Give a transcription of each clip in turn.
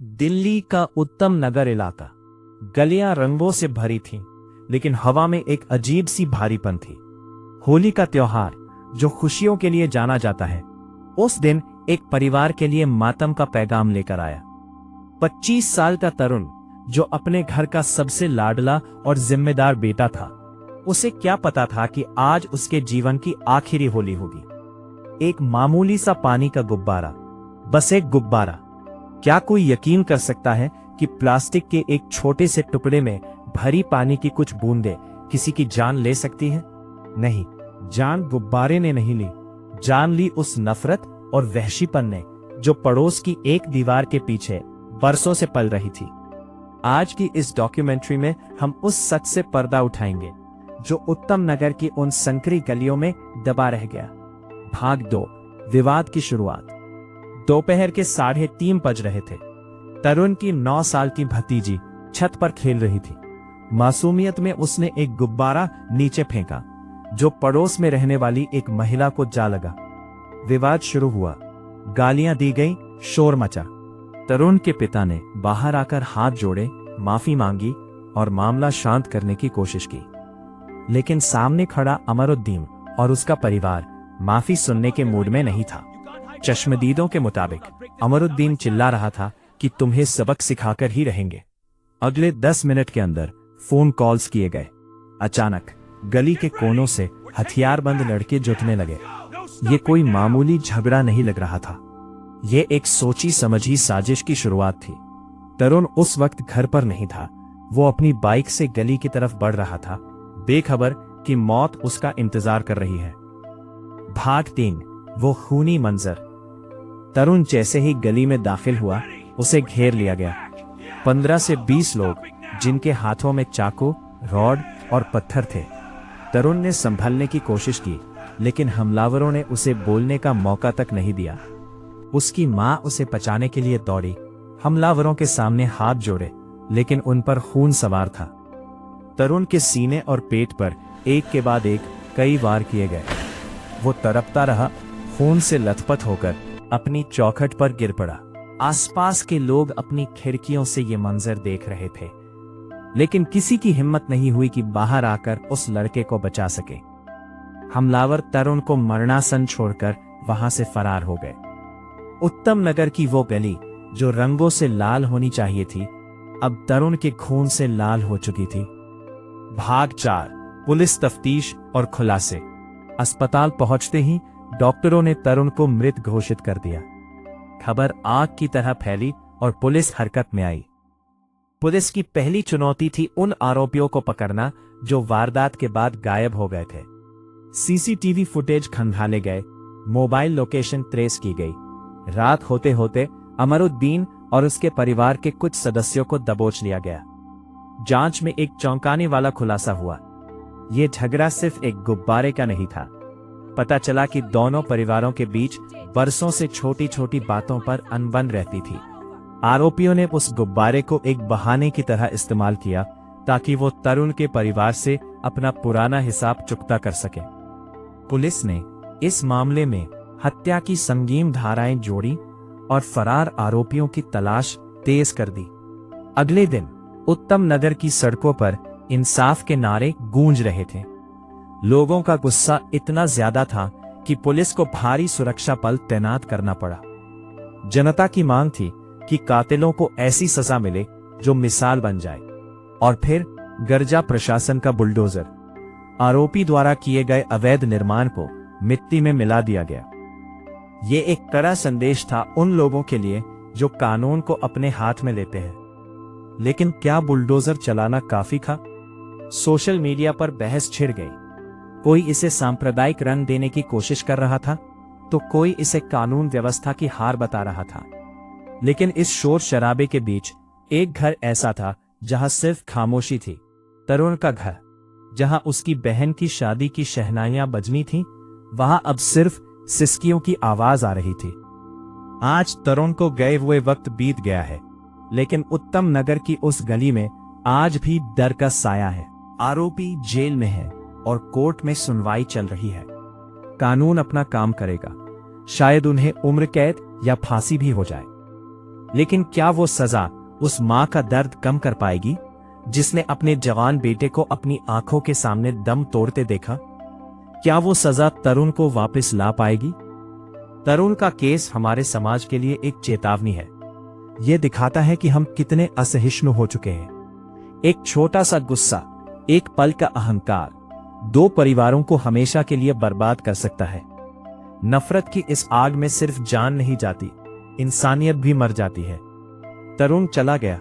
दिल्ली का उत्तम नगर इलाका। गलियां रंगों से भरी थीं, लेकिन हवा में एक अजीब सी भारीपन थी। होली का त्योहार, जो खुशियों के लिए जाना जाता है, उस दिन एक परिवार के लिए मातम का पैगाम लेकर आया। 25 साल का तरुण, जो अपने घर का सबसे लाडला और जिम्मेदार बेटा था, उसे क्या पता था कि आज उसके जीवन की आखिरी होली होगी। एक मामूली सा पानी का गुब्बारा, बस एक गुब्बारा। क्या कोई यकीन कर सकता है कि प्लास्टिक के एक छोटे से टुकड़े में भरी पानी की कुछ बूंदें किसी की जान ले सकती हैं? नहीं, जान गुब्बारे ने नहीं ली, जान ली उस नफरत और वहशीपन ने जो पड़ोस की एक दीवार के पीछे बरसों से पल रही थी। आज की इस डॉक्यूमेंट्री में हम उस सच से पर्दा उठाएंगे जो उत्तम नगर की उन संकरी गलियों में दबा रह गया। भाग 2, विवाद की शुरुआत। दोपहर के 3:30 बज रहे थे। तरुण की 9 साल की भतीजी छत पर खेल रही थी। मासूमियत में उसने एक गुब्बारा नीचे फेंका, जो पड़ोस में रहने वाली एक महिला को जा लगा। विवाद शुरू हुआ, गालियां दी गई, शोर मचा। तरुण के पिता ने बाहर आकर हाथ जोड़े, माफी मांगी और मामला शांत करने की कोशिश की, लेकिन सामने खड़ा अमरुद्दीन और उसका परिवार माफी सुनने के मूड में नहीं था। चश्मदीदों के मुताबिक अमरुद्दीन चिल्ला रहा था कि तुम्हें सबक सिखाकर ही रहेंगे। अगले 10 मिनट के अंदर फोन कॉल्स किए गए। अचानक गली के कोनों से हथियारबंद लड़के जुटने लगे। ये कोई मामूली झगड़ा नहीं लग रहा था, ये एक सोची समझी साजिश की शुरुआत थी। तरुण उस वक्त घर पर नहीं था। वो अपनी बाइक से गली की तरफ बढ़ रहा था, बेखबर कि मौत उसका इंतजार कर रही है। भाग 3, वो खूनी मंजर। तरुण जैसे ही गली में दाखिल हुआ, उसे घेर लिया गया। 15 से 20 लोग, जिनके हाथों में चाकू, रॉड और पत्थर थे। तरुण ने संभलने की कोशिश की, लेकिन हमलावरों ने उसे बोलने का मौका तक नहीं दिया। उसकी मां उसे बचाने के लिए दौड़ी। हमलावरों के सामने हाथ जोड़े, लेकिन उन पर खून सवार था। तरुण के सीने और पेट पर एक के बाद एक कई वार किए गए। वो तड़पता रहा, खून से लथपथ होकर अपनी चौखट पर गिर पड़ा। आसपास के लोग अपनी खिड़कियों से ये मंजर देख रहे थे, लेकिन किसी की हिम्मत नहीं हुई कि बाहर आकर उस लड़के को बचा सके। हमलावर तरुण को मरणासन छोड़कर वहां से फरार हो गए। उत्तम नगर की वो गली, जो रंगों से लाल होनी चाहिए थी, अब तरुण के खून से लाल हो चुकी थी। भाग 4, पुलिस तफ्तीश और खुलासे। अस्पताल पहुंचते ही डॉक्टरों ने तरुण को मृत घोषित कर दिया। खबर आग की तरह फैली और पुलिस हरकत में आई। पुलिस की पहली चुनौती थी उन आरोपियों को पकड़ना जो वारदात के बाद गायब हो गए थे। सीसीटीवी फुटेज खंगाले गए, मोबाइल लोकेशन ट्रेस की गई। रात होते होते अमरुद्दीन और उसके परिवार के कुछ सदस्यों को दबोच लिया गया। जांच में एक चौंकाने वाला खुलासा हुआ। यह झगड़ा सिर्फ एक गुब्बारे का नहीं था। पता चला कि दोनों परिवारों के बीच बरसों से छोटी छोटी बातों पर अनबन रहती थी। आरोपियों ने उस गुब्बारे को एक बहाने की तरह इस्तेमाल किया, ताकि वो तरुण के परिवार से अपना पुराना हिसाब चुकता कर सके। पुलिस ने इस मामले में हत्या की संगीन धाराएं जोड़ी और फरार आरोपियों की तलाश तेज कर दी। अगले दिन उत्तम नगर की सड़कों पर इंसाफ के नारे गूंज रहे थे। लोगों का गुस्सा इतना ज्यादा था कि पुलिस को भारी सुरक्षा बल तैनात करना पड़ा। जनता की मांग थी कि कातिलों को ऐसी सजा मिले जो मिसाल बन जाए। और फिर गरजा प्रशासन का बुलडोजर। आरोपी द्वारा किए गए अवैध निर्माण को मिट्टी में मिला दिया गया। ये एक कड़ा संदेश था उन लोगों के लिए जो कानून को अपने हाथ में लेते हैं। लेकिन क्या बुलडोजर चलाना काफी था? सोशल मीडिया पर बहस छिड़ गई। कोई इसे सांप्रदायिक रंग देने की कोशिश कर रहा था, तो कोई इसे कानून व्यवस्था की हार बता रहा था। लेकिन इस शोर शराबे के बीच एक घर ऐसा था जहां सिर्फ खामोशी थी। तरुण का घर, जहां उसकी बहन की शादी की शहनाइयां बजनी थीं, वहां अब सिर्फ सिसकियों की आवाज आ रही थी। आज तरुण को गए हुए वक्त बीत गया है, लेकिन उत्तम नगर की उस गली में आज भी डर का साया है। आरोपी जेल में है और कोर्ट में सुनवाई चल रही है। कानून अपना काम करेगा, शायद उन्हें उम्र कैद या फांसी भी हो जाए। लेकिन क्या वो सजा उस मां का दर्द कम कर पाएगी जिसने अपने जवान बेटे को अपनी आंखों के सामने दम तोड़ते देखा? क्या वो सजा तरुण को वापस ला पाएगी? तरुण का केस हमारे समाज के लिए एक चेतावनी है। यह दिखाता है कि हम कितने असहिष्णु हो चुके हैं। एक छोटा सा गुस्सा, एक पल का अहंकार, दो परिवारों को हमेशा के लिए बर्बाद कर सकता है। नफरत की इस आग में सिर्फ जान नहीं जाती, इंसानियत भी मर जाती है। तरुण चला गया,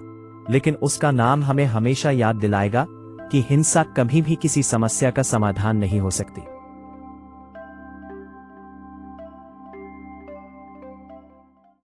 लेकिन उसका नाम हमें हमेशा याद दिलाएगा कि हिंसा कभी भी किसी समस्या का समाधान नहीं हो सकती।